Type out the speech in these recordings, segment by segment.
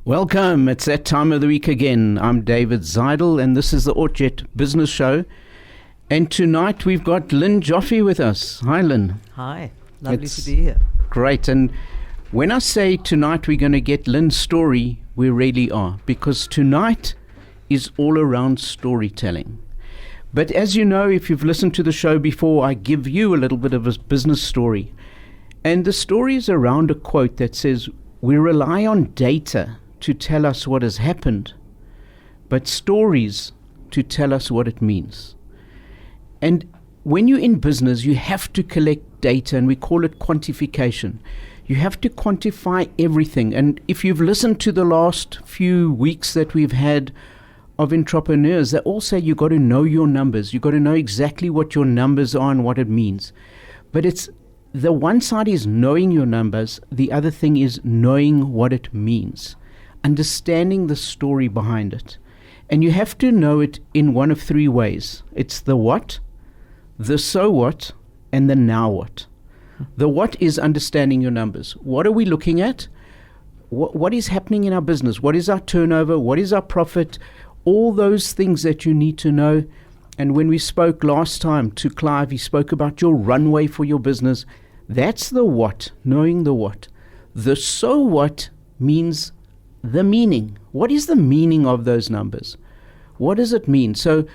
Welcome. It's that time of the week again. I'm David Zeidel, and this is the ORT Business Show. And tonight we've got Lynn Joffe with us. Hi, Lynn. Hi. Lovely to be here. Great. And when I say tonight we're going to get Lynn's story, we really are, because tonight is all around storytelling. But as you know, if you've listened to the show before, I give you a little bit of a business story. And the story is around a quote that says, "We rely on data to tell us what has happened, but stories to tell us what it means." And when you're in business, you have to collect data, and we call it quantification. You have to quantify everything. And if you've listened to the last few weeks that we've had of entrepreneurs, they all say you got to know your numbers. You got to know exactly what your numbers are and what it means. But it's the one side is knowing your numbers. The other thing is knowing what it means, understanding the story behind it. And you have to know it in one of three ways. It's the what, the so what, and the now what. The what is understanding your numbers. What are we looking at? What is happening in our business? What is our turnover? What is our profit? All those things that you need to know. And when we spoke last time to Clive, he spoke about your runway for your business. That's the what, knowing the what. The so what means the meaning. What is the meaning of those numbers? What does it mean? So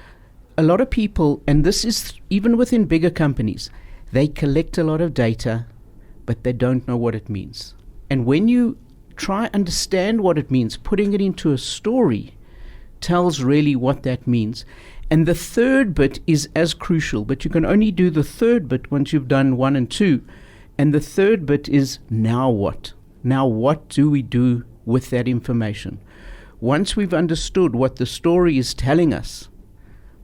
a lot of people, and this is even within bigger companies, they collect a lot of data, but they don't know what it means. And when you try understand what it means, putting it into a story tells really what that means. And the third bit is as crucial, but you can only do the third bit once you've done 1 and 2. And the third bit is now what? Now what do we do with that information? Once we've understood what the story is telling us,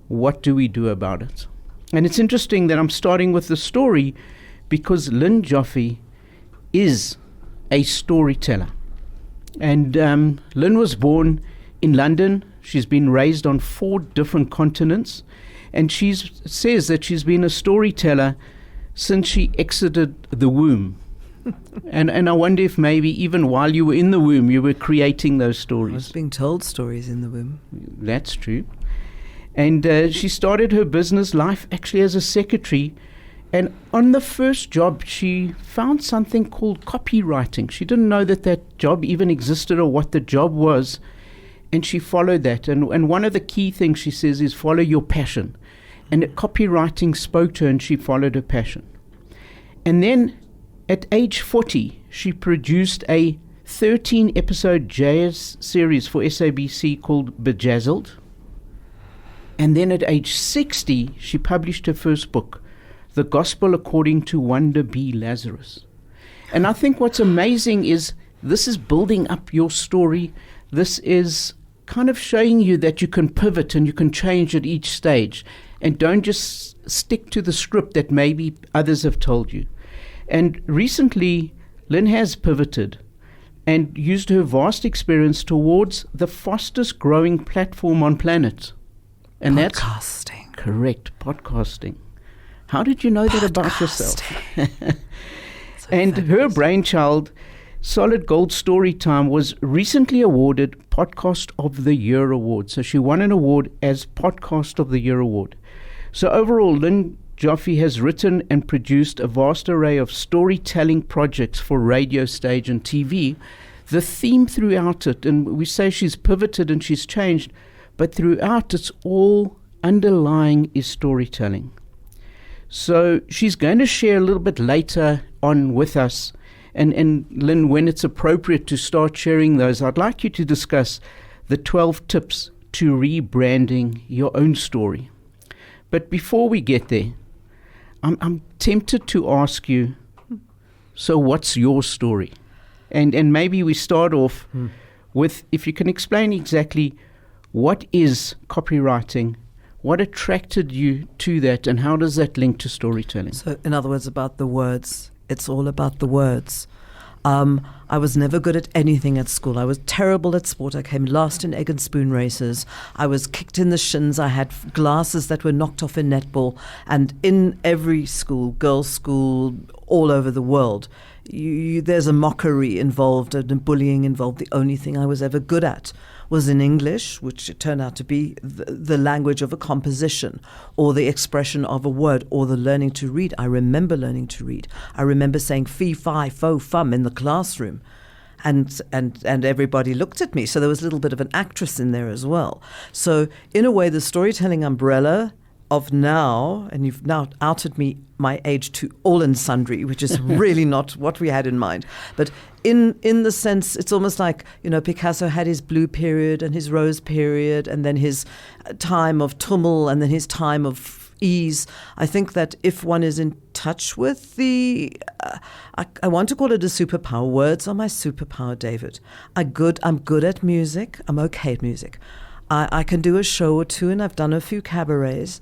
what do we do about it? And it's interesting that I'm starting with the story because Lynn Joffe is a storyteller. And Lynn was born in London. She's been raised on 4 different continents. And she says that she's been a storyteller since she exited the womb. And I wonder if maybe even while you were in the womb, you were creating those stories. I was being told stories in the womb. That's true. And she started her business life actually as a secretary. And on the first job, she found something called copywriting. She didn't know that that job even existed or what the job was. And she followed that. And one of the key things she says is follow your passion. And copywriting spoke to her and she followed her passion. And then at age 40, she produced a 13-episode jazz series for SABC called Bejazzled. And then at age 60, she published her first book, The Gospel According to Wonder B. Lazarus. And I think what's amazing is this is building up your story. This is kind of showing you that you can pivot and you can change at each stage. And don't just stick to the script that maybe others have told you. And recently, Lynn has pivoted and used her vast experience towards the fastest growing platform on planet. And podcasting. That's correct, podcasting. How did you know that about yourself? And her brainchild, Solid Gold Storytime, was recently awarded Podcast of the Year Award. So she won an award as Podcast of the Year Award. So overall, Lynn Joffe has written and produced a vast array of storytelling projects for radio, stage, and TV. The theme throughout it, and we say she's pivoted and she's changed, but throughout it's all underlying is storytelling. So she's going to share a little bit later on with us. And Lynn, when it's appropriate to start sharing those, I'd like you to discuss the 12 tips to rebranding your own story. But before we get there, I'm tempted to ask you, so what's your story? And maybe we start off with, if you can explain exactly what is copywriting, what attracted you to that, and how does that link to storytelling? So in other words, about the words. It's all about the words. I was never good at anything at school. I was terrible at sport. I came last in egg and spoon races. I was kicked in the shins. I had glasses that were knocked off in netball. And in every school, girls' school, all over the world, there's a mockery involved and a bullying involved. The only thing I was ever good at was in English, which it turned out to be the language of a composition or the expression of a word or the learning to read. I remember learning to read. I remember saying fee, fi, fo, fum in the classroom. And everybody looked at me. So there was a little bit of an actress in there as well. So in a way, the storytelling umbrella of now, and you've now outed me my age to all and sundry, which is really not what we had in mind. But in the sense, it's almost like, Picasso had his blue period and his rose period and then his time of tumult and then his time of ease. I think that if one is in touch with I want to call it a superpower. Words are my superpower, David. I'm good at music. I'm okay at music. I can do a show or two, and I've done a few cabarets.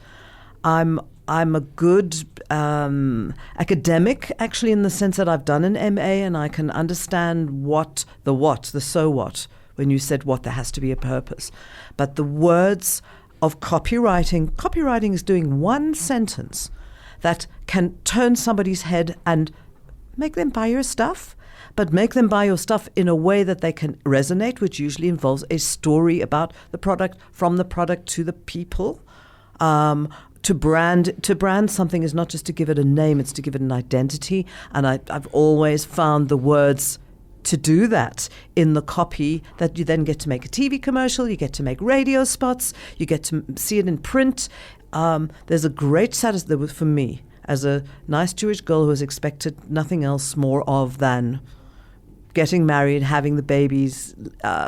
I'm a good academic, actually, in the sense that I've done an MA and I can understand the so what. When you said what, there has to be a purpose. But the words of copywriting is doing one sentence that can turn somebody's head and make them buy your stuff, but make them buy your stuff in a way that they can resonate, which usually involves a story about the product, from the product to the people. To brand something is not just to give it a name, it's to give it an identity. And I've always found the words to do that in the copy, that you then get to make a TV commercial, you get to make radio spots, you get to see it in print. There's a great satisfaction for me as a nice Jewish girl who has expected nothing else more of than getting married, having the babies,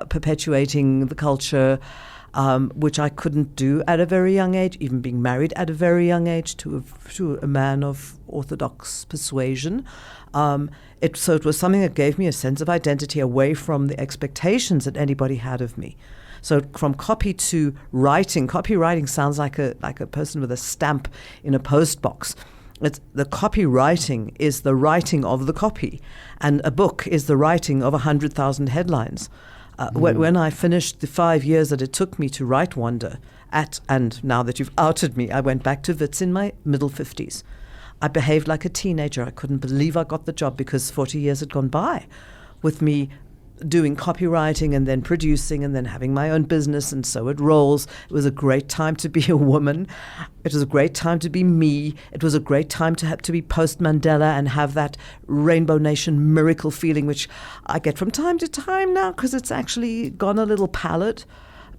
perpetuating the culture, which I couldn't do at a very young age, even being married at a very young age to a man of Orthodox persuasion. So it was something that gave me a sense of identity away from the expectations that anybody had of me. So from copy to writing, copywriting sounds like a person with a stamp in a post box. The copywriting is the writing of the copy, and a book is the writing of 100,000 headlines. When I finished the 5 years that it took me to write Wonder, and now that you've outed me, I went back to Wits in my middle 50s. I behaved like a teenager. I couldn't believe I got the job because 40 years had gone by with me doing copywriting and then producing and then having my own business, and so it rolls. It was a great time to be a woman. It was a great time to be me. It was a great time to have to be post-Mandela and have that Rainbow Nation miracle feeling, which I get from time to time now because it's actually gone a little pallid.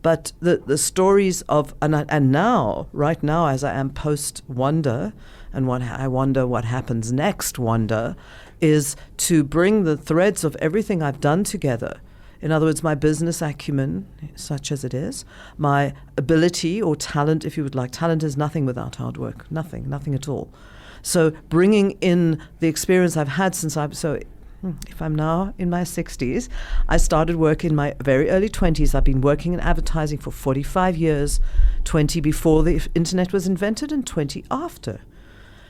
But the stories of, and now, right now, as I am post-Wonder, and I wonder what happens next, Wonder, is to bring the threads of everything I've done together. In other words, my business acumen, such as it is, my ability or talent, if you would like. Talent is nothing without hard work. Nothing at all. So bringing in the experience I've had since if I'm now in my 60s, I started work in my very early 20s. I've been working in advertising for 45 years, 20 before the internet was invented and 20 after.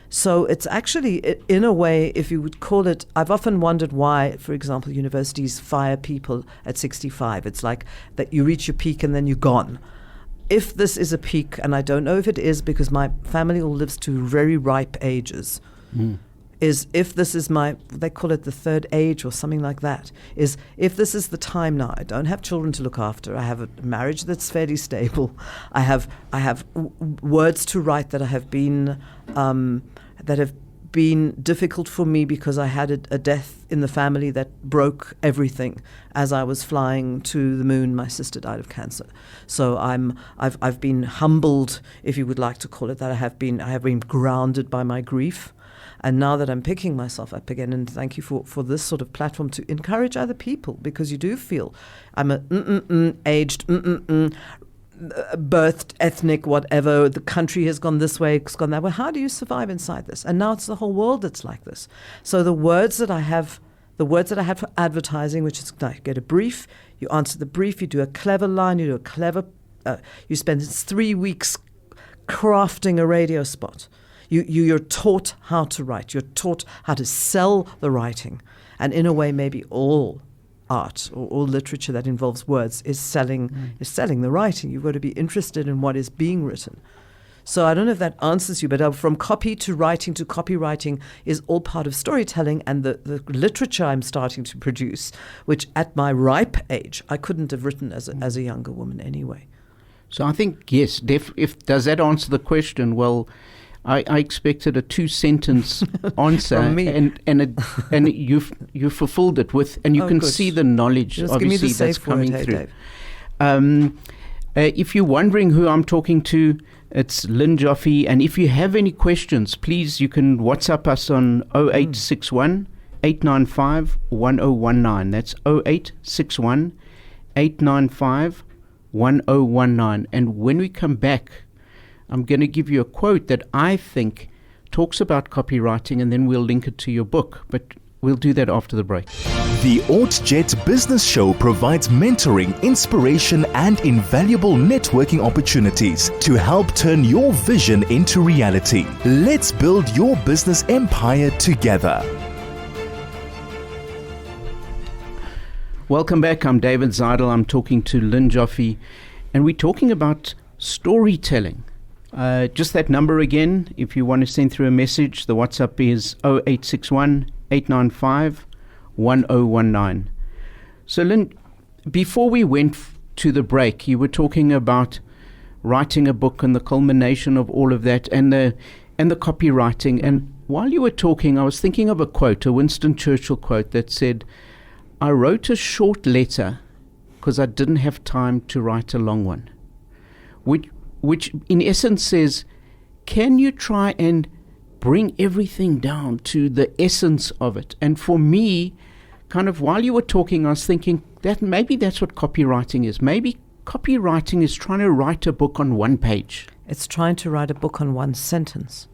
So it's actually, in a way, if you would call it, I've often wondered why, for example, universities fire people at 65. It's like that you reach your peak and then you're gone. If this is a peak, and I don't know if it is because my family all lives to very ripe ages, is if this is they call it the third age or something like that, is if this is the time now, I don't have children to look after, I have a marriage that's fairly stable, I have words to write that have been difficult for me because I had a death in the family that broke everything. As I was flying to the moon, my sister died of cancer. So I've been humbled, if you would like to call it that. I have been grounded by my grief. And now that I'm picking myself up again, and thank you for this sort of platform to encourage other people, because you do feel I'm aged, birthed, ethnic, whatever, the country has gone this way, it's gone that way. How do you survive inside this? And now it's the whole world that's like this. So the words that I have for advertising, which is like, you get a brief, you answer the brief, you do a clever line, you spend 3 weeks crafting a radio spot. You're taught how to write. You're taught how to sell the writing. And in a way, maybe all art or all literature that involves words is selling the writing. You've got to be interested in what is being written. So I don't know if that answers you, but from copy to copywriting is all part of storytelling, and the literature I'm starting to produce, which at my ripe age, I couldn't have written as a younger woman anyway. So I think, yes, does that answer the question? Well, I expected a 2-sentence answer, From me. and you've fulfilled it with, and you can good. see the knowledge, Just give me obviously, the that's safe coming word, through. Dave. If you're wondering who I'm talking to, it's Lynn Joffe. And if you have any questions, please, you can WhatsApp us on 0861 895 1019. That's 0861 895 1019. And when we come back, I'm going to give you a quote that I think talks about copywriting, and then we'll link it to your book. But we'll do that after the break. The ORT Business Show provides mentoring, inspiration, and invaluable networking opportunities to help turn your vision into reality. Let's build your business empire together. Welcome back. I'm David Zeidel. I'm talking to Lynn Joffe, and we're talking about storytelling. Just that number again, if you want to send through a message, the WhatsApp is 0861 895 1019. So Lynn, before we went to the break, you were talking about writing a book and the culmination of all of that, and the copywriting. And while you were talking, I was thinking of a quote, a Winston Churchill quote that said, "I wrote a short letter because I didn't have time to write a long one," which in essence says, can you try and bring everything down to the essence of it? And for me, kind of while you were talking, I was thinking that maybe that's what copywriting is. Maybe copywriting is trying to write a book on one page. It's trying to write a book on one sentence.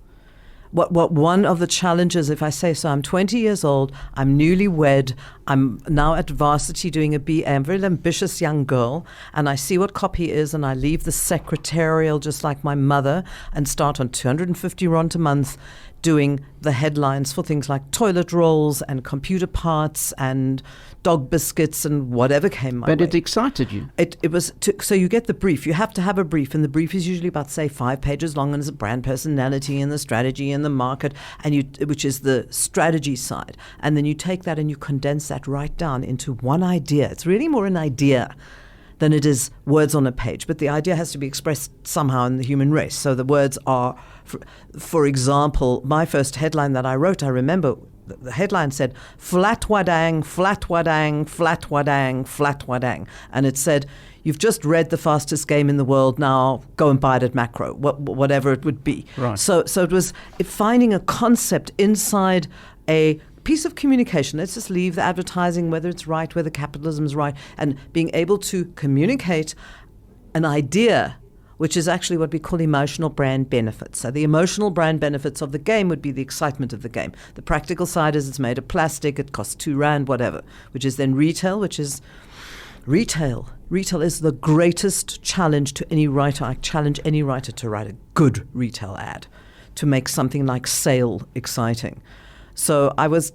What one of the challenges, if I say so, I'm 20 years old, I'm newlywed, I'm now at varsity doing a BA, I'm a very ambitious young girl, and I see what copy is, and I leave the secretarial just like my mother and start on 250 rand a month doing the headlines for things like toilet rolls and computer parts and dog biscuits and whatever came my way. But it excited you. It was so you get the brief. You have to have a brief, and the brief is usually about, say, 5 pages long, and it's a brand personality and the strategy and the market, which is the strategy side. And then you take that and you condense that right down into one idea. It's really more an idea than it is words on a page. But the idea has to be expressed somehow in the human race. So the words are, for example, my first headline that I wrote, I remember the headline said, "Flat wadang, flat wadang, flat wadang, flat wadang." And it said, "You've just read the fastest game in the world, now go and buy it at Macro," whatever it would be. Right. So it was finding a concept inside a piece of communication. Let's just leave the advertising, whether it's right, whether capitalism is right, and being able to communicate an idea, which is actually what we call emotional brand benefits. So the emotional brand benefits of the game would be the excitement of the game. The practical side is it's made of plastic, it costs 2 rand, whatever, which is then retail, which is retail. Retail is the greatest challenge to any writer. I challenge any writer to write a good retail ad, to make something like sale exciting. So I was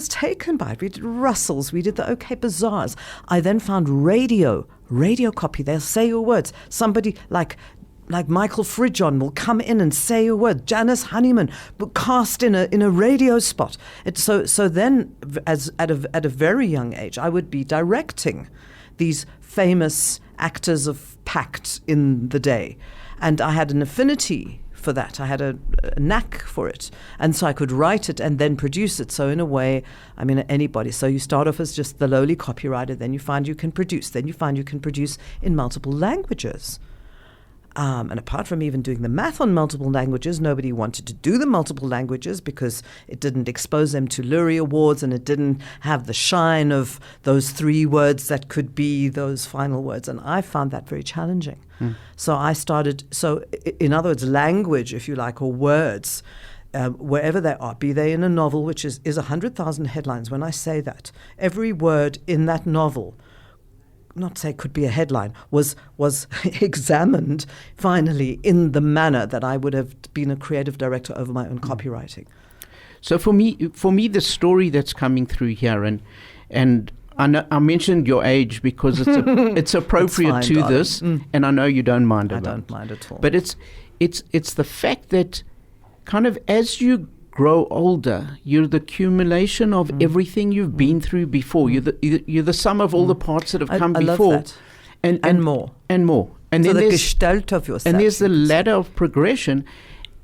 taken by it. We did Russells, we did the OK Bazaars. I then found radio copy. They'll say your words. Somebody like Michael Fridjon will come in and say your word. Janice Honeyman will cast in a radio spot. So then, as at a very young age, I would be directing these famous actors of Pact in the day, and I had an affinity for that. I had a knack for it, and so I could write it and then produce it. So in a way, I mean, anybody. So you start off as just the lowly copywriter, then you find you can produce, then you find you can produce in multiple languages. And apart from even doing the math on multiple languages, nobody wanted to do the multiple languages because it didn't expose them to Lurie Awards, and it didn't have the shine of those 3 words that could be those final words. And I found that very challenging. So I started, in other words, language, if you like, or words, wherever they are, be they in a novel, which is 100,000 headlines. When I say that, every word in that novel, not say could be a headline, was examined finally in the manner that I would have been a creative director over my own copywriting. So for me, the story that's coming through here, and I mentioned your age because it's appropriate fine, to darling. this, and I know you don't mind I about don't mind at all. But it's the fact that kind of as you grow older, you're the accumulation of everything you've been through before. You're the sum of all the parts that have come I before. love that. And more. And more. And so then the there's, gestalt of yourself. and there's the ladder of progression,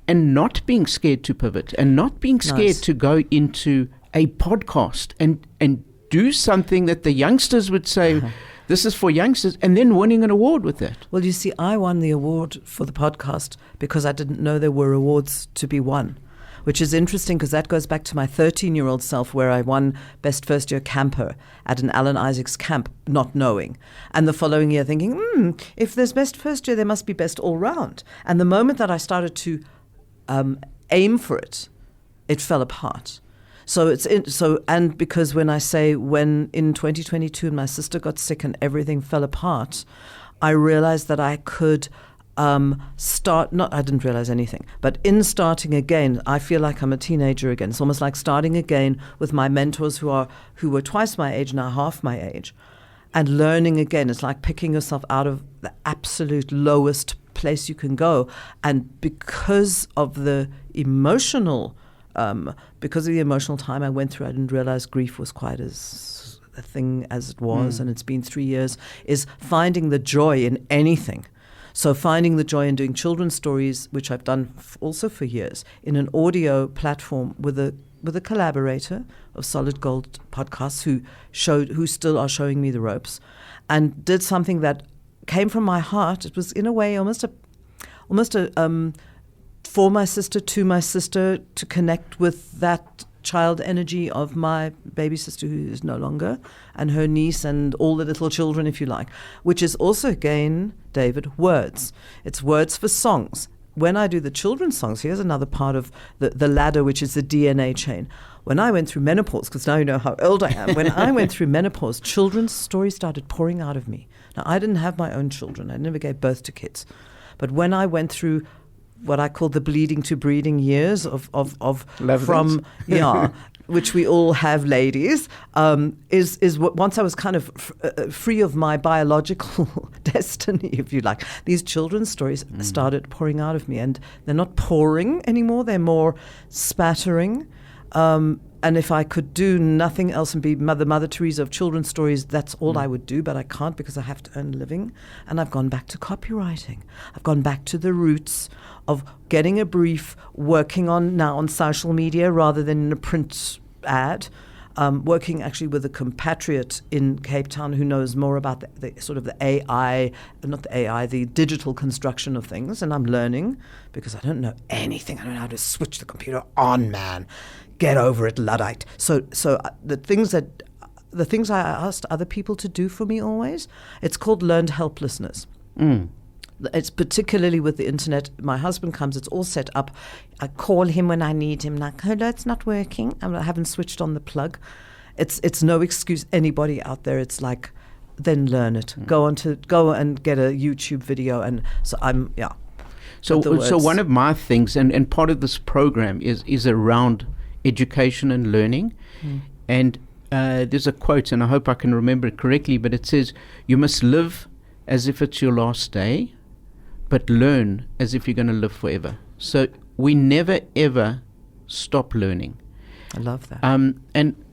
and not being scared to pivot, and not being scared to go into a podcast and do something that the youngsters would say, this is for youngsters, and then winning an award with that. Well, you see, I won the award for the podcast because I didn't know there were awards to be won, which is interesting because that goes back to my 13-year-old self, where I won Best First Year Camper at an Alan Isaacs camp, not knowing. And the following year thinking, if there's Best First Year, there must be Best All Round. And the moment that I started to aim for it, it fell apart. So and because when in 2022 my sister got sick and everything fell apart, I realized that I could I didn't realize anything, but in starting again, I feel like I'm a teenager again. It's almost like starting again with my mentors who were twice my age, now half my age, and learning again. It's like picking yourself out of the absolute lowest place you can go. And because of the emotional time I went through, I didn't realize grief was quite as a thing as it was, and it's been 3 years, is finding the joy in anything. So finding the joy in doing children's stories, which I've done also for years, in an audio platform with a collaborator of Solid Gold Podcasts who still are showing me the ropes, and did something that came from my heart. It was in a way almost a for my sister, to connect with that child energy of my baby sister who is no longer, and her niece and all the little children, if you like, which is also, again, David, words. It's words for songs. When I do the children's songs, here's another part of the ladder, which is the DNA chain. When I went through menopause, because now you know how old I am, when I went through menopause, children's stories started pouring out of me. Now, I didn't have my own children. I never gave birth to kids. But when I went through what I call the bleeding to breeding years which we all have, ladies, is once I was kind of free of my biological destiny, if you like, these children's stories started pouring out of me, and they're not pouring anymore; they're more spattering. And if I could do nothing else and be Mother Teresa of children's stories, that's all I would do. But I can't, because I have to earn a living. And I've gone back to copywriting. I've gone back to the roots of getting a brief, working on social media rather than in a print ad, working actually with a compatriot in Cape Town who knows more about the sort of the AI, not the AI, the digital construction of things. And I'm learning, because I don't know anything. I don't know how to switch the computer on, man. Get over it, Luddite. So the things I asked other people to do for me always, it's called learned helplessness. It's particularly with the internet. My husband comes, it's all set up. I call him when I need him, like, hello, it's not working. I haven't switched on the plug. It's no excuse, anybody out there. It's like, then learn it. Go and get a YouTube video. And so So one of my things, and part of this program is around education and learning. And there's a quote, and I hope I can remember it correctly, but it says, you must live as if it's your last day, but learn as if you're going to live forever. So we never, ever stop learning. I love that. And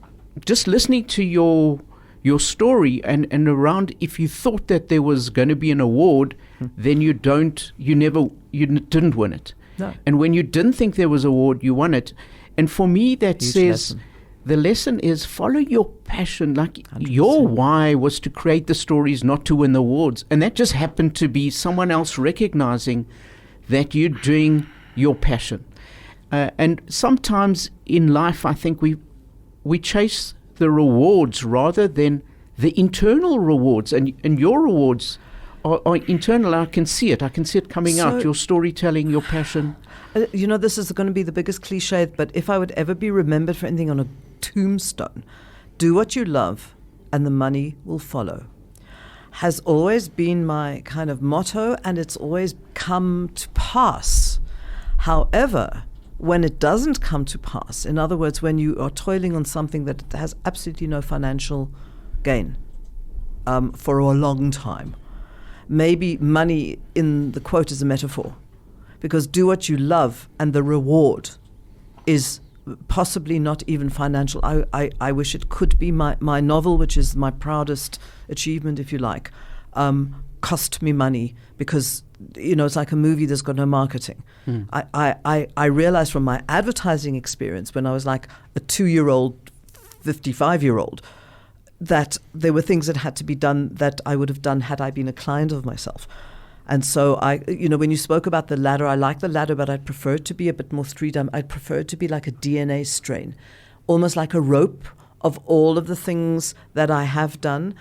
just listening to your story and around, if you thought that there was going to be an award, then you didn't win it. No. And when you didn't think there was an award, you won it. And for me, that Huge says lesson. the lesson is follow your passion. Like 100%. Your why was to create the stories, not to win the awards. And that just happened to be someone else recognizing that you're doing your passion. And sometimes in life, I think we chase the rewards rather than the internal rewards. And your rewards are internal. I can see it. I can see it coming out. Your storytelling, your passion. This is going to be the biggest cliche, but if I would ever be remembered for anything on a tombstone, do what you love and the money will follow, has always been my kind of motto, and it's always come to pass. However, when it doesn't come to pass, in other words, when you are toiling on something that has absolutely no financial gain for a long time, maybe money in the quote is a metaphor. because do what you love, and the reward is possibly not even financial. I wish it could be. My novel, which is my proudest achievement, if you like, cost me money because, it's like a movie that's got no marketing. I realized from my advertising experience when I was like a 2-year-old, 55-year-old, that there were things that had to be done that I would have done had I been a client of myself. And so when you spoke about the ladder, I like the ladder, but I'd prefer it to be a bit more 3D. I'd prefer it to be like a DNA strain, almost like a rope of all of the things that I have done.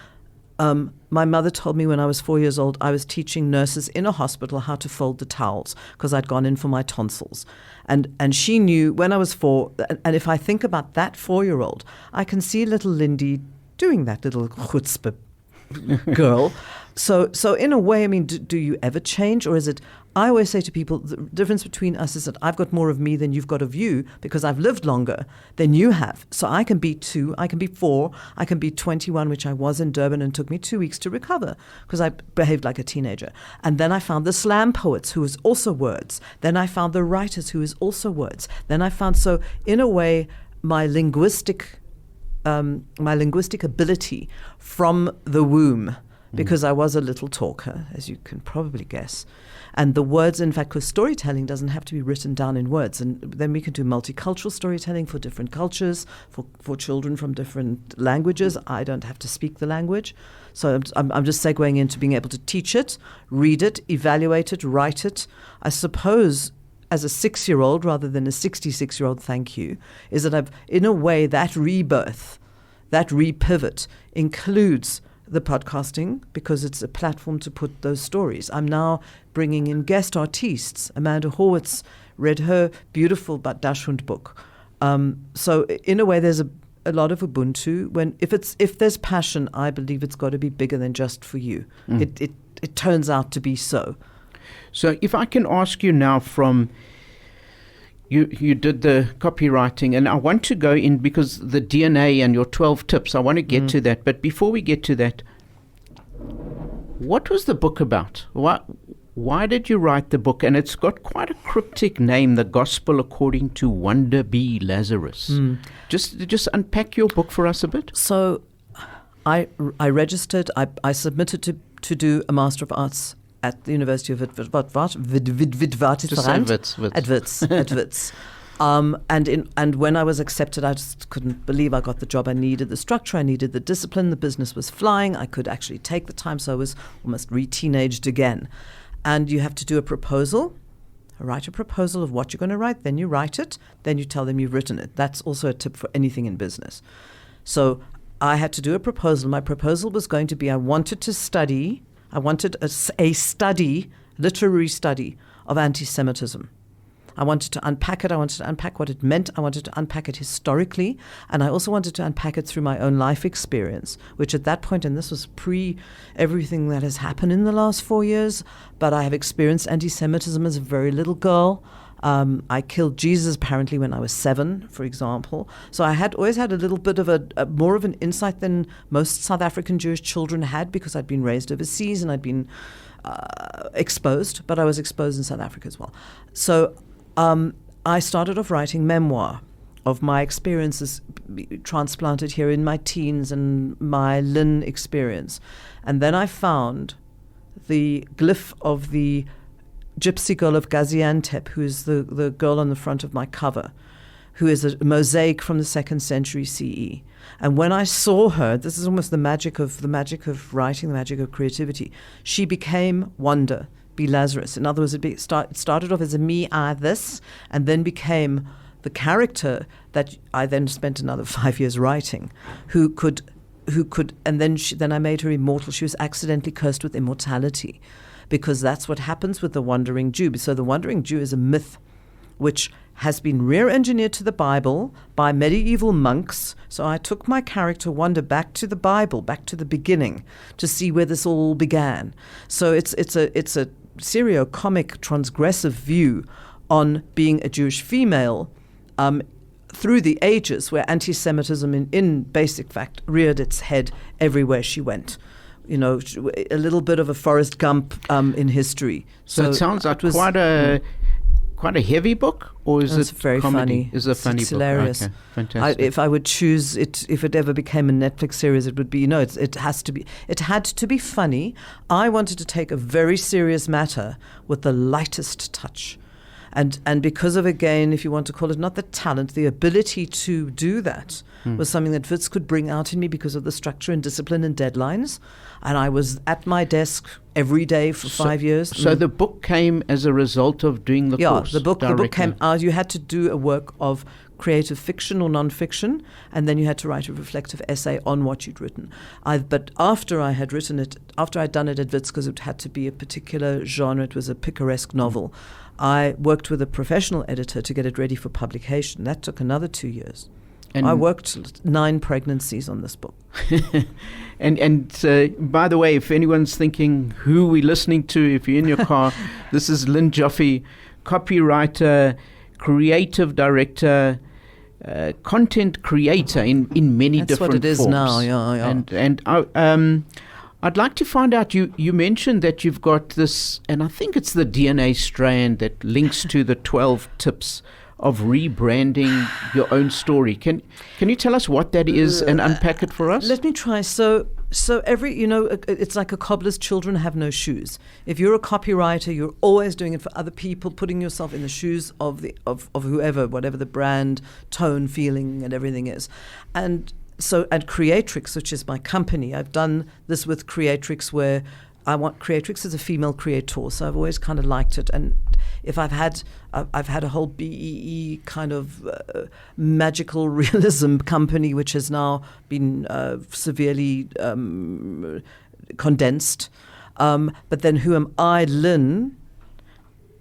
My mother told me when I was 4 years old, I was teaching nurses in a hospital how to fold the towels because I'd gone in for my tonsils. And she knew when I was 4, and if I think about that 4-year-old, I can see little Lindy doing that, little chutzpah girl. So in a way, I mean, do you ever change, or is it? I always say to people, the difference between us is that I've got more of me than you've got of you because I've lived longer than you have. So I can be 2, I can be 4, I can be 21, which I was in Durban, and it took me 2 weeks to recover because I behaved like a teenager. And then I found the slam poets, who is also words. Then I found the writers, who is also words. Then I found, so in a way, my linguistic ability from the womb, because I was a little talker, as you can probably guess. And the words, in fact, because storytelling doesn't have to be written down in words. And then we can do multicultural storytelling for different cultures, for children from different languages. I don't have to speak the language. So I'm just segueing into being able to teach it, read it, evaluate it, write it. I suppose as a 6-year-old rather than a 66-year-old, thank you, is that I've, in a way, that rebirth, that repivot includes the podcasting because it's a platform to put those stories. I'm now bringing in guest artists. Amanda Horwitz read her beautiful Dashhund book. So in a way, there's a lot of Ubuntu. If there's passion, I believe it's got to be bigger than just for you. It turns out to be so. So if I can ask you now from, you did the copywriting, and I want to go in because the DNA and your 12 tips, I want to get to that. But before we get to that, what was the book about? Why did you write the book? And it's got quite a cryptic name, The Gospel According to Wonder B. Lazarus. Just unpack your book for us a bit. So I registered, I submitted to do a Master of Arts at the University of Witwatersrand. At Wits. And when I was accepted, I just couldn't believe I got the job I needed, the structure I needed, the discipline, the business was flying. I could actually take the time, so I was almost re-teenaged again. And you have to do a proposal, write a proposal of what you're going to write, then you write it, then you tell them you've written it. That's also a tip for anything in business. So I had to do a proposal. My proposal was going to be I wanted a study, literary study of anti-Semitism. I wanted to unpack it. I wanted to unpack what it meant. I wanted to unpack it historically. And I also wanted to unpack it through my own life experience, which at that point, and this was pre everything that has happened in the last 4 years, but I have experienced anti-Semitism as a very little girl. I killed Jesus apparently when I was 7, for example. So I had always had a little bit of a more of an insight than most South African Jewish children had because I'd been raised overseas and I'd been exposed, but I was exposed in South Africa as well. So I started off writing memoir of my experiences transplanted here in my teens and my Lynn experience. And then I found the glyph of the Gypsy girl of Gaziantep, who is the girl on the front of my cover, who is a mosaic from the 2nd century CE. And when I saw her, this is almost the magic of writing, the magic of creativity. She became Wonder B. Lazarus. In other words, it started off as a me, I, this, and then became the character that I then spent another 5 years writing, who could, and then I made her immortal. She was accidentally cursed with immortality, because that's what happens with the Wandering Jew. So the Wandering Jew is a myth which has been rear-engineered to the Bible by medieval monks. So I took my character Wanda back to the Bible, back to the beginning, to see where this all began. So it's a serio-comic, transgressive view on being a Jewish female through the ages, where anti-Semitism in basic fact reared its head everywhere she went. A little bit of a Forrest Gump in history. So it sounds like quite a quite a heavy book, or is It's it very comedy? funny. Is it a funny It's book? hilarious. Okay, fantastic. If I would choose it, if it ever became a Netflix series, it would be, it has to be, it had to be funny. I wanted to take a very serious matter with the lightest touch. And because of, again, if you want to call it, not the talent, the ability to do that was something that Wits could bring out in me because of the structure and discipline and deadlines. And I was at my desk every day for 5 years. So the book came as a result of doing the course? The book directly. came out. You had to do a work of creative fiction or non-fiction, and then you had to write a reflective essay on what you'd written. But after I had written it, after I'd done it at Wits, because it had to be a particular genre, it was a picaresque novel, I worked with a professional editor to get it ready for publication. That took another 2 years. And I worked 9 pregnancies on this book. And by the way, if anyone's thinking who we're listening to, if you're in your car, this is Lynn Joffe, copywriter, creative director, content creator in many That's different what it is forms. now, yeah. And I'd like to find out, you mentioned that you've got this, and I think it's the DNA strand that links to the 12 tips of rebranding your own story. Can you tell us what that is and unpack it for us? Let me try. So every, it's like a cobbler's children have no shoes. If you're a copywriter, you're always doing it for other people, putting yourself in the shoes of whoever, whatever the brand, tone, feeling, and everything is. And so at Creatrix, which is my company, I've done this with Creatrix, where Creatrix is a female creator, so I've always kind of liked it. And if I've had a whole BEE kind of magical realism company, which has now been severely condensed. But then who am I, Lynn,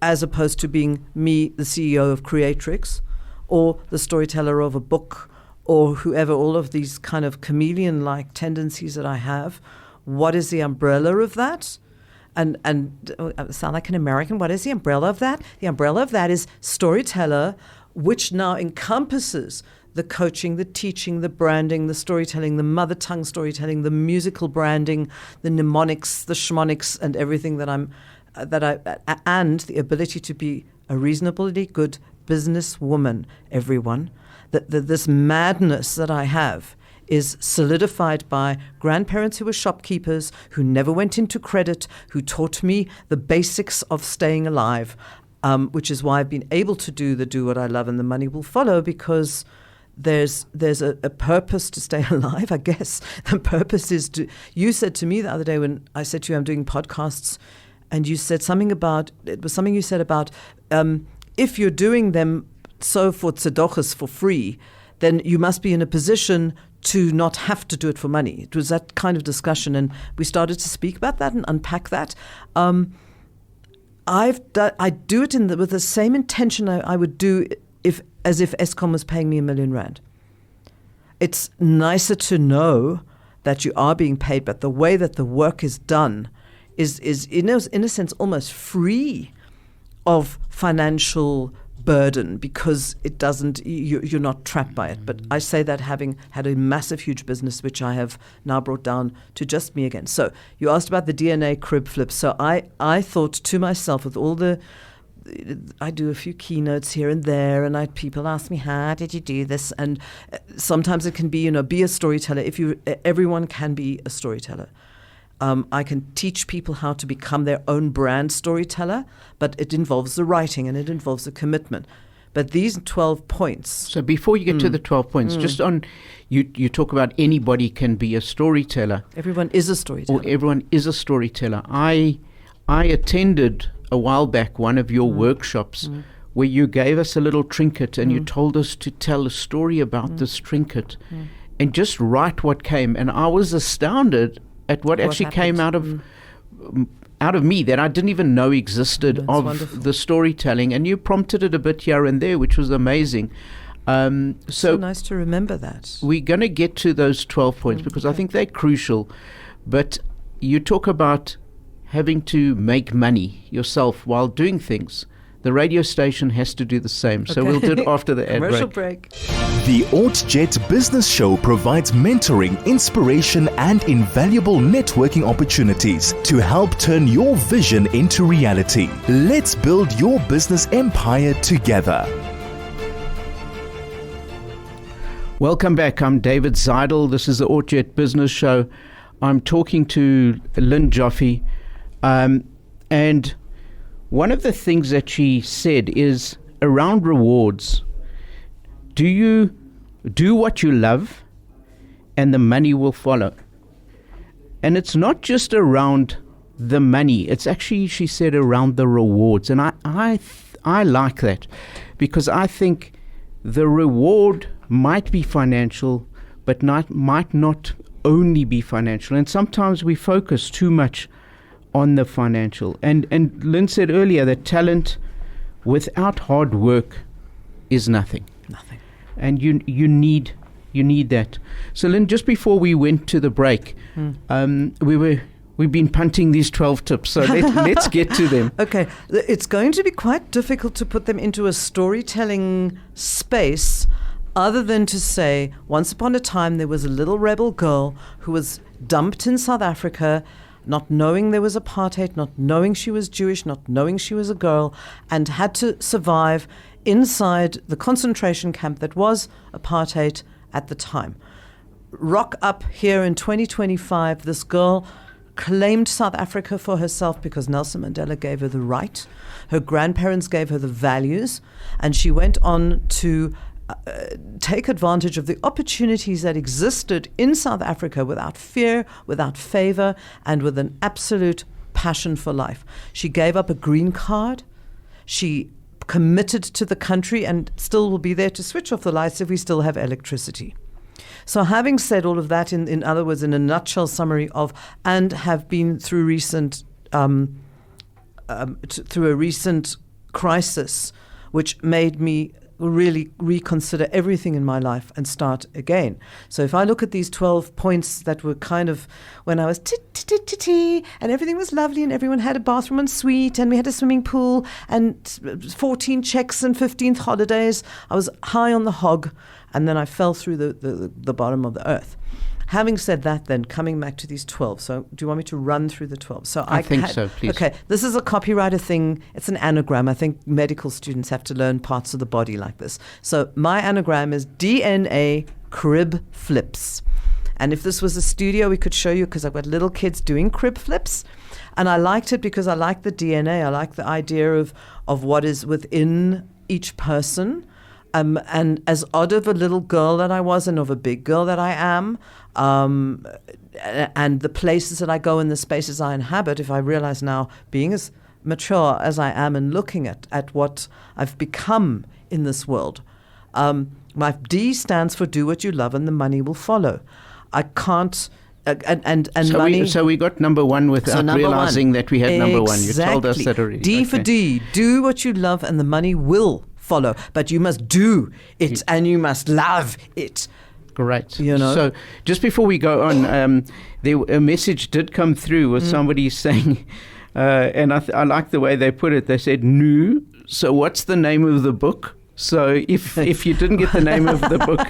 as opposed to being me, the CEO of Creatrix, or the storyteller of a book, or whoever, all of these kind of chameleon-like tendencies that I have. What is the umbrella of that? And I sound like an American. What is the umbrella of that? The umbrella of that is storyteller, which now encompasses the coaching, the teaching, the branding, the storytelling, the mother tongue storytelling, the musical branding, the mnemonics, the shmonics, and everything that and the ability to be a reasonably good businesswoman, everyone. This madness that I have is solidified by grandparents who were shopkeepers, who never went into credit, who taught me the basics of staying alive, which is why I've been able to do what I love, and the money will follow, because there's a purpose to stay alive, I guess. The purpose is to... You said to me the other day when I said to you I'm doing podcasts, and you said something about... It was something you said about if you're doing them so for tzedakos for free, then you must be in a position to not have to do it for money. It was that kind of discussion, and we started to speak about that and unpack that. I do it with the same intention I would do as if Eskom was paying me R1 million. It's nicer to know that you are being paid, but the way that the work is done is in a sense almost free of financial burden, because it doesn't, you're not trapped by it. But I say that having had a massive, huge business, which I have now brought down to just me again. So you asked about the DNA crib flip. So I thought to myself, with all I do a few keynotes here and there, and people ask me, how did you do this? And sometimes it can be, be a storyteller. Everyone can be a storyteller. I can teach people how to become their own brand storyteller, but it involves the writing and it involves the commitment. But these 12 points... So before you get to the 12 points, just on, you talk about anybody can be a storyteller. Everyone is a storyteller. Or everyone is a storyteller. I attended a while back one of your workshops where you gave us a little trinket and you told us to tell a story about this trinket and just write what came. And I was astounded at what actually happened. Came out of me that I didn't even know existed of wonderful. The storytelling, and you prompted it a bit here and there, which was amazing. So nice to remember that. We're going to get to those 12 points because I think they're crucial. But you talk about having to make money yourself while doing things the radio station has to do the same. So we'll do it after the ad Commercial break. break. The ORT Business Show provides mentoring, inspiration, and invaluable networking opportunities to help turn your vision into reality. Let's build your business empire together. Welcome back. I'm David Zeidel. This is the ORT Business Show. I'm talking to Lynn Joffe. And one of the things that she said is around rewards. Do you do what you love and the money will follow? And it's not just around the money. It's actually, she said, around the rewards. And I like that, because I think the reward might be financial, but might not only be financial. And sometimes we focus too much on the financial. And Lynn said earlier that talent without hard work is nothing. Nothing. And you need that. So Lynn, just before we went to the break, we've been punting these 12 tips. So let's get to them. Okay, it's going to be quite difficult to put them into a storytelling space, other than to say, once upon a time there was a little rebel girl who was dumped in South Africa, not knowing there was apartheid, not knowing she was Jewish, not knowing she was a girl, and had to survive inside the concentration camp that was apartheid at the time. Rock up here in 2025, this girl claimed South Africa for herself because Nelson Mandela gave her the right. Her grandparents gave her the values, and she went on to take advantage of the opportunities that existed in South Africa without fear, without favor, and with an absolute passion for life. She gave up a green card. She committed to the country and still will be there to switch off the lights if we still have electricity. So having said all of that, in other words, in a nutshell summary of, and have been through through a recent crisis, which made me really reconsider everything in my life and start again. So if I look at these 12 points that were kind of when I was and everything was lovely and everyone had a bathroom en suite and we had a swimming pool and 14 checks and 15th holidays, I was high on the hog, and then I fell through the bottom of the earth. Having said that, then, coming back to these 12. So do you want me to run through the 12? So I think so, please. Okay, this is a copywriter thing. It's an anagram. I think medical students have to learn parts of the body like this. So my anagram is DNA crib flips. And if this was a studio, we could show you, because I've got little kids doing crib flips. And I liked it because I like the DNA. I like the idea of what is within each person. And as odd of a little girl that I was and of a big girl that I am, and the places that I go and the spaces I inhabit, if I realize now, being as mature as I am and looking at what I've become in this world, my D stands for do what you love and the money will follow. I can't... So we got number one without realizing that we had number one. You told us that already. D for D. Do what you love and the money will follow. But you must do it and you must love it. Great. You know? So just before we go on, a message did come through with somebody saying, and I like the way they put it. They said, "Nu." So what's the name of the book? So if you didn't get the name of the book,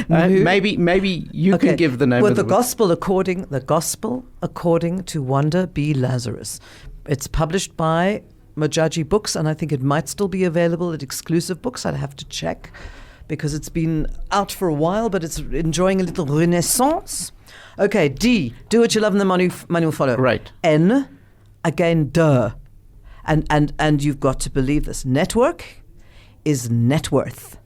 maybe you can give the name of the book. The Gospel according to Wanda B. Lazarus. It's published by Majaji Books, and I think it might still be available at Exclusive Books. I'd have to check because it's been out for a while, but it's enjoying a little renaissance. Okay, D, do what you love and the money will follow. Right. N, again, duh. And you've got to believe this. Network is net worth.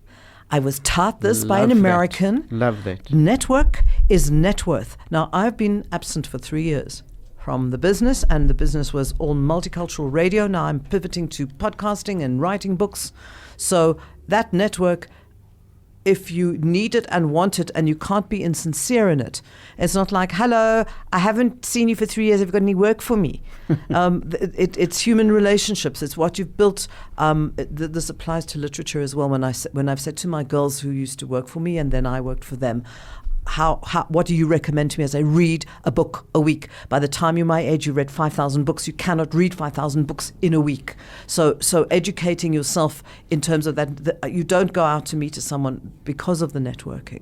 I was taught this by an American. Love that. Network is net worth. Now, I've been absent for 3 years from the business, and the business was all multicultural radio. Now I'm pivoting to podcasting and writing books. So that network, if you need it and want it and you can't be insincere in it, it's not like, hello, I haven't seen you for 3 years. Have you got any work for me? It's human relationships. It's what you've built. This applies to literature as well. When I've said to my girls who used to work for me and then I worked for them, what do you recommend to me as I read a book a week? By the time you're my age, you read 5,000 books. You cannot read 5,000 books in a week. So educating yourself in terms of that, you don't go out to meet someone because of the networking.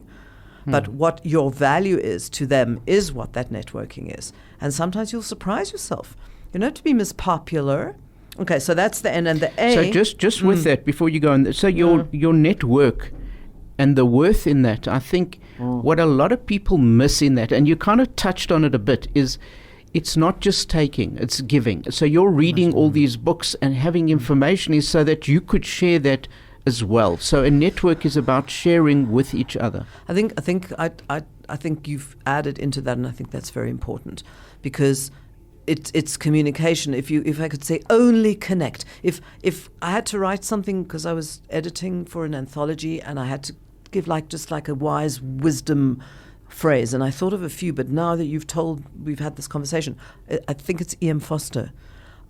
But what your value is to them is what that networking is. And sometimes you'll surprise yourself. You don't have to be Miss Popular. Okay, so that's the N and the A. So just with that, before you go on, so your network and the worth in that, I think what a lot of people miss in that, and you kind of touched on it a bit, is it's not just taking, it's giving. So you're reading all these books and having information is so that you could share that as well. So a network is about sharing with each other. I think you've added into that, and I think that's very important because it's communication. If I could say only connect. If I had to write something because I was editing for an anthology and I had to give just like a wise wisdom phrase, and I thought of a few, but now that we've had this conversation, I think it's E.M. Foster.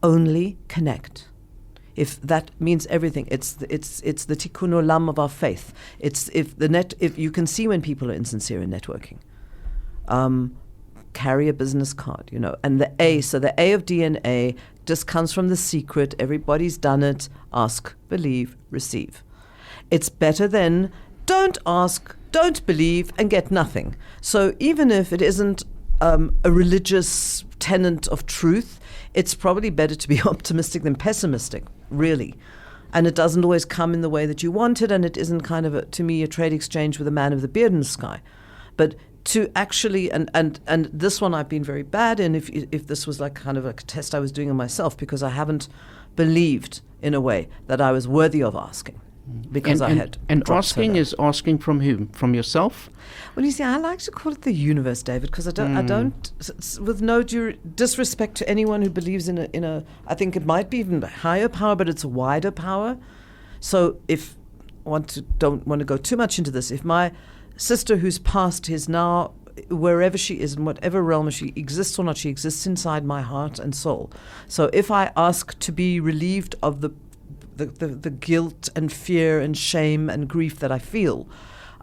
Only connect. If that means everything, it's the tikkun olam of our faith. If you can see when people are insincere in networking. Carry a business card, and the A. So the A of DNA just comes from The Secret. Everybody's done it. Ask, believe, receive. It's better than don't ask, don't believe, and get nothing. So even if it isn't a religious tenet of truth, it's probably better to be optimistic than pessimistic, really. And it doesn't always come in the way that you want it, and it isn't kind of, to me, a trade exchange with a man of the beard in the sky. But to actually, and this one I've been very bad in, if this was like kind of a test I was doing on myself, because I haven't believed, in a way, that I was worthy of asking. Because I had asking is asking from whom? From yourself? Well, you see, I like to call it the universe, David, because I don't, with no disrespect to anyone who believes in a. I think it might be even a higher power, but it's a wider power. So if don't want to go too much into this, if my sister who's passed is now wherever she is in whatever realm she exists or not, she exists inside my heart and soul. So if I ask to be relieved of the guilt and fear and shame and grief that I feel,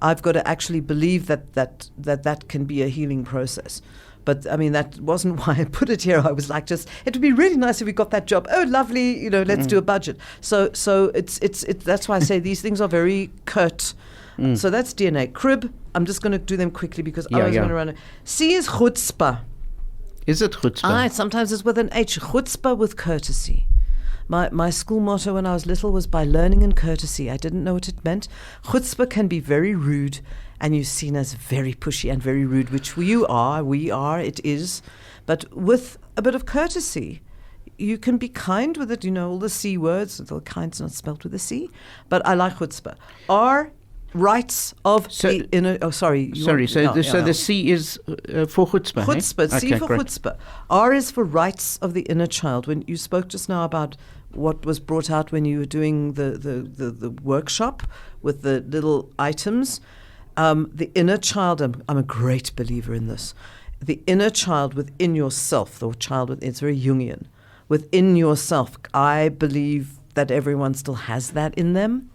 I've got to actually believe that can be a healing process. But I mean, that wasn't why I put it here. I was like, it would be really nice if we got that job. Oh, lovely, let's do a budget. So it's that's why I say these things are very curt. So that's DNA. Crib, I'm just going to do them quickly because I was going to run it. C is chutzpah. Is it chutzpah? Sometimes it's with an H. Chutzpah with courtesy. My school motto when I was little was by learning and courtesy. I didn't know what it meant. Chutzpah can be very rude, and you're seen as very pushy and very rude, which we are, it is. But with a bit of courtesy, you can be kind with it. All the C words, the kind's not spelled with a C. But I like chutzpah. R, rights of the inner. Oh, sorry. The C is for chutzpah. Chutzpah. Eh? C for chutzpah. R is for rights of the inner child. When you spoke just now about what was brought out when you were doing the workshop with the little items, the inner child. I'm a great believer in this. The inner child within yourself. The child it's very Jungian. Within yourself, I believe that everyone still has that in them.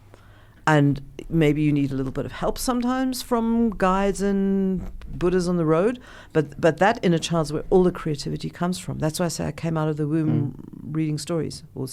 And maybe you need a little bit of help sometimes from guides and Buddhas on the road. But that inner child's where all the creativity comes from. That's why I say I came out of the womb reading stories. Or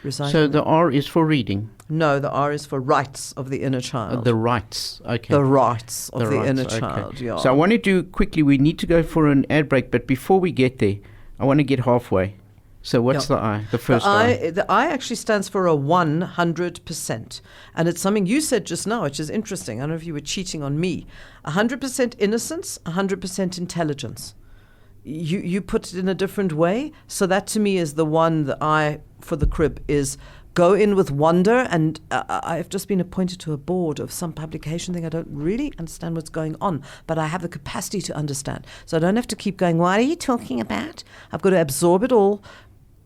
reciting. So the R is for reading? No, the R is for rights of the inner child. The rights, okay. The rights of the inner child, yeah. So I want to do quickly, we need to go for an ad break. But before we get there, I want to get halfway. So what's the I, the first I? The I actually stands for a 100%. And it's something you said just now, which is interesting. I don't know if you were cheating on me. 100% innocence, 100% intelligence. You put it in a different way. So that to me is the one, the I for the crib is go in with wonder. And I've just been appointed to a board of some publication thing. I don't really understand what's going on, but I have the capacity to understand. So I don't have to keep going, what are you talking about? I've got to absorb it all.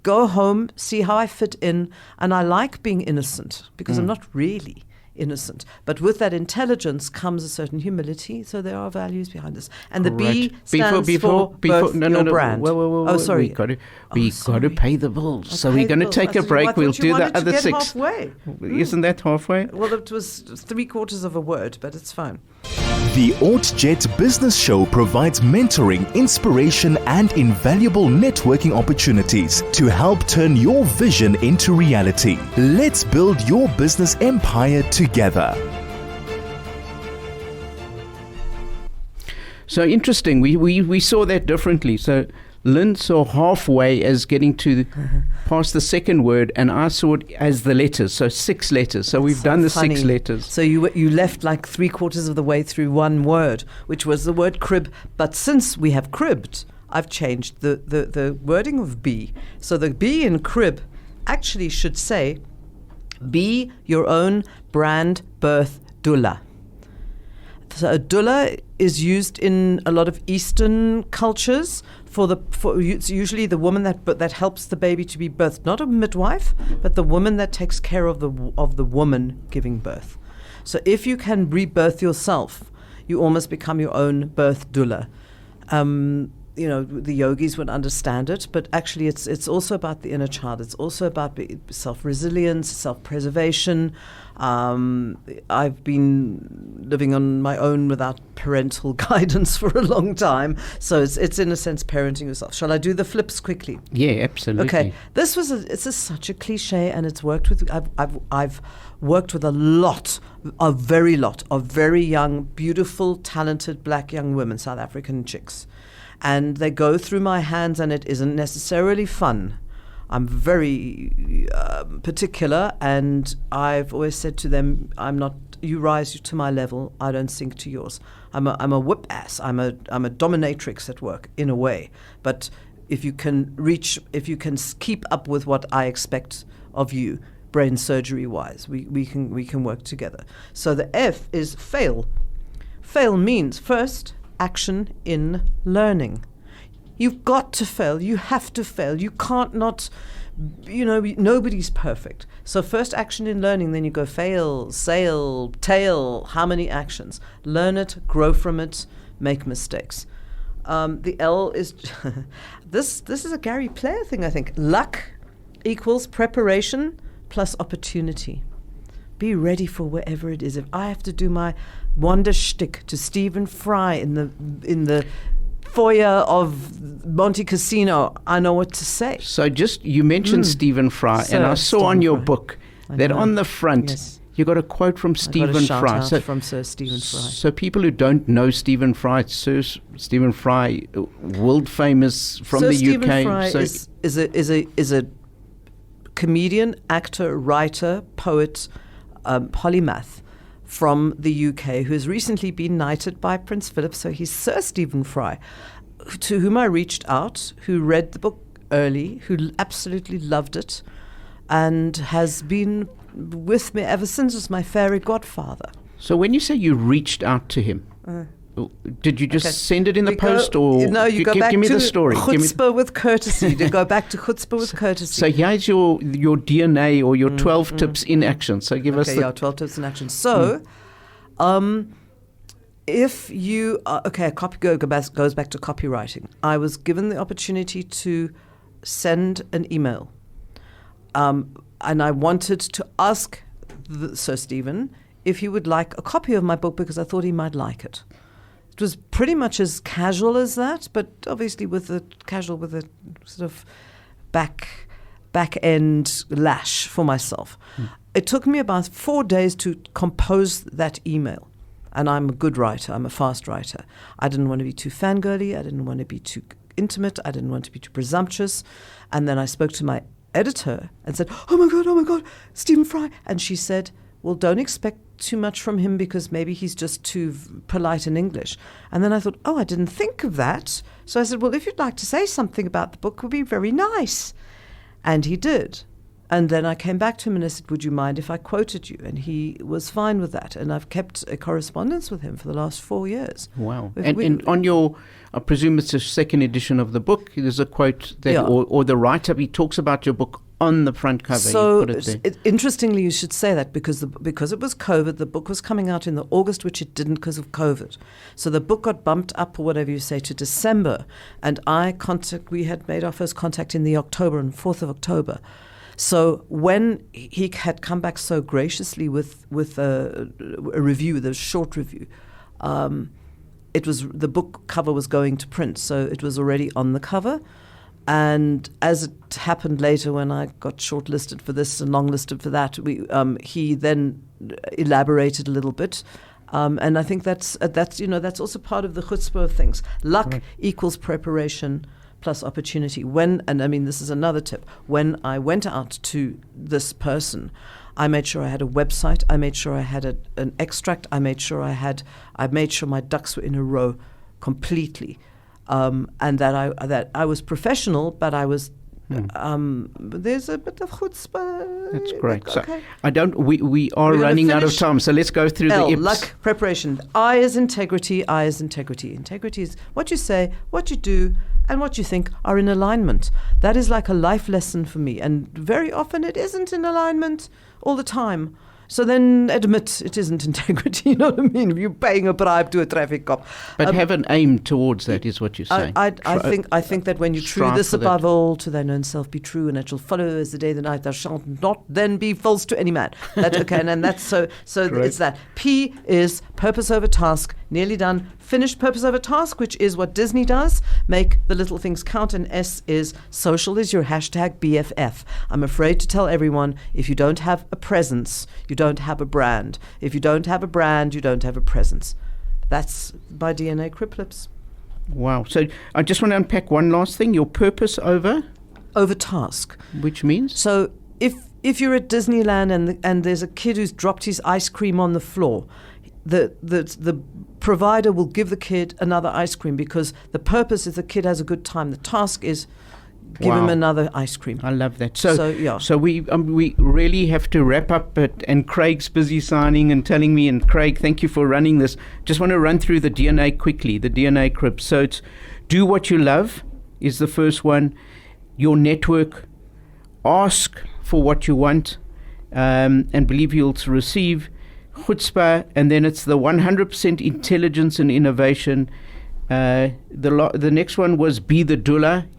Go home, see how I fit in, and I like being innocent because I'm not really innocent. But with that intelligence comes a certain humility, so there are values behind this. And Correct. The B stands for birth your brand. Whoa, sorry. We got to pay the bills. So we're going to take a break. We'll do the other 6. Halfway. Isn't that halfway? Well, it was 3/4 of a word, but it's fine. The ORT Business Show provides mentoring, inspiration, and invaluable networking opportunities to help turn your vision into reality. Let's build your business empire together. So interesting. We saw that differently. So Lynn saw halfway as getting to past the second word, and I saw it as the letters. So 6 letters. So we've done the funny. 6 letters. So you left like 3/4 of the way through one word, which was the word crib. But since we have cribbed, I've changed the wording of be. So the be in crib actually should say, be your own brand birth doula. So a doula is used in a lot of Eastern cultures for it's usually the woman that helps the baby to be birthed, not a midwife, but the woman that takes care of the woman giving birth. So if you can rebirth yourself, you almost become your own birth doula. The yogis would understand it, but actually it's also about the inner child. It's also about self-resilience, self-preservation. I've been living on my own without parental guidance for a long time, so it's in a sense parenting yourself. Shall I do the flips quickly? Yeah, absolutely. Okay, this was such a cliche, and it's worked with. I've worked with a very lot of very young, beautiful, talented black young women, South African chicks. And they go through my hands, and it isn't necessarily fun. I'm very particular, and I've always said to them, you rise to my level, I don't sink to yours. I'm a whip ass, I'm a dominatrix at work, in a way. But if you can keep up with what I expect of you, brain surgery wise, we can work together. So the F is fail. Fail means first action in learning. You've got to fail. You have to fail. You can't not, nobody's perfect. So first action in learning, then you go fail, sail, tail. How many actions? Learn it, grow from it, make mistakes. The L is, this is a Gary Player thing, I think. Luck equals preparation plus opportunity. Be ready for wherever it is. If I have to do my wonder shtick to Stephen Fry in the foyer of Monte Casino, I know what to say. So you mentioned Stephen Fry, Sir and I saw Stephen on your Fry. book that on the front, yes, you got a quote from Stephen Fry. So from Sir Stephen Fry. So people who don't know Stephen Fry, Sir Stephen Fry, world famous from Sir the Stephen UK. Fry is a comedian, actor, writer, poet, polymath from the UK, who has recently been knighted by Prince Philip. So he's Sir Stephen Fry, to whom I reached out, who read the book early, who absolutely loved it, and has been with me ever since. Was my fairy godfather. So when you say you reached out to him, did you just send it in the post, or no? You go back give me to the story. chutzpah with courtesy. To go back to chutzpah with courtesy. So here's your DNA or your 12 tips in action. So give us the 12 tips in action. So, if you a copy goes back to copywriting. I was given the opportunity to send an email, and I wanted to ask Sir Stephen if he would like a copy of my book, because I thought he might like it. It was pretty much as casual as that, but obviously with a sort of back end lash for myself. It took me about 4 days to compose that email. And I'm a good writer. I'm a fast writer. I didn't want to be too fangirly. I didn't want to be too intimate. I didn't want to be too presumptuous. And then I spoke to my editor and said, oh my God, Stephen Fry. And she said, well, don't expect too much from him, because maybe he's just too polite in English. And then I thought, I didn't think of that. So I said, well, if you'd like to say something about the book, it would be very nice. And he did. And then I came back to him and I said, would you mind if I quoted you? And he was fine with that. And I've kept a correspondence with him for the last 4 years. Wow. And on your, I presume it's a second edition of the book, there's a quote that, or the write-up, he talks about your book on the front cover. So you put it there. Interestingly, you should say that, because it was COVID, the book was coming out in the August, which it didn't because of COVID. So the book got bumped up, or whatever you say, to December. And we had made our first contact in the October, on 4th of October. So when he had come back so graciously with a review, the short review, it was the book cover was going to print, so it was already on the cover. And as it happened later, when I got shortlisted for this and longlisted for that, he then elaborated a little bit. And I think that's also part of the chutzpah of things. Luck equals preparation plus opportunity. This is another tip. When I went out to this person, I made sure I had a website. I made sure I had an extract. I made sure my ducks were in a row completely, and that I was professional, but I was. There's a bit of chutzpah. That's great. Okay. So we are running out of time, so let's go through the IPs. Luck, preparation. I is integrity. I is integrity. Integrity is what you say, what you do, and what you think are in alignment. That is like a life lesson for me, and very often it isn't in alignment all the time. So then admit it isn't integrity, you know what I mean? If you're paying a bribe to a traffic cop. But have an aim towards that is what you're saying. I think that when you true this above all, to thine own self be true, and it shall follow as the day the night, thou shalt not then be false to any man. And that's so it's that. P is purpose over task, nearly done. Finish purpose over task, which is what Disney does. Make the little things count. And S is social is your hashtag BFF. I'm afraid to tell everyone, if you don't have a presence, you don't have a brand. If you don't have a brand, you don't have a presence. That's by DNA Criplips. Wow. So I just want to unpack one last thing. Your purpose over task. Which means? So if you're at Disneyland and there's a kid who's dropped his ice cream on the floor, the provider will give the kid another ice cream, because the purpose is the kid has a good time. The task is give him another ice cream. I love that. So we really have to wrap up, and Craig's busy signing and telling me, and Craig, thank you for running this. Just want to run through the DNA quickly, the DNA Crib. So it's do what you love is the first one. Your network, ask for what you want, and believe you'll receive. Chutzpah, and then it's the 100% intelligence and innovation. The next one was be the doula.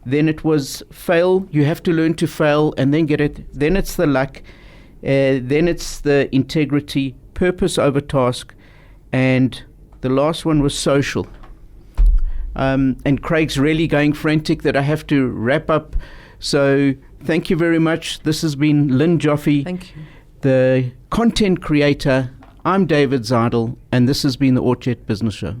Then it was fail. You have to learn to fail and then get it. Then it's the luck. Then it's the integrity, purpose over task, and the last one was social. And Craig's really going frantic that I have to wrap up. So thank you very much. This has been Lynn Joffe. Thank you. The content creator. I'm David Zeidel, and this has been the ORT Business Show.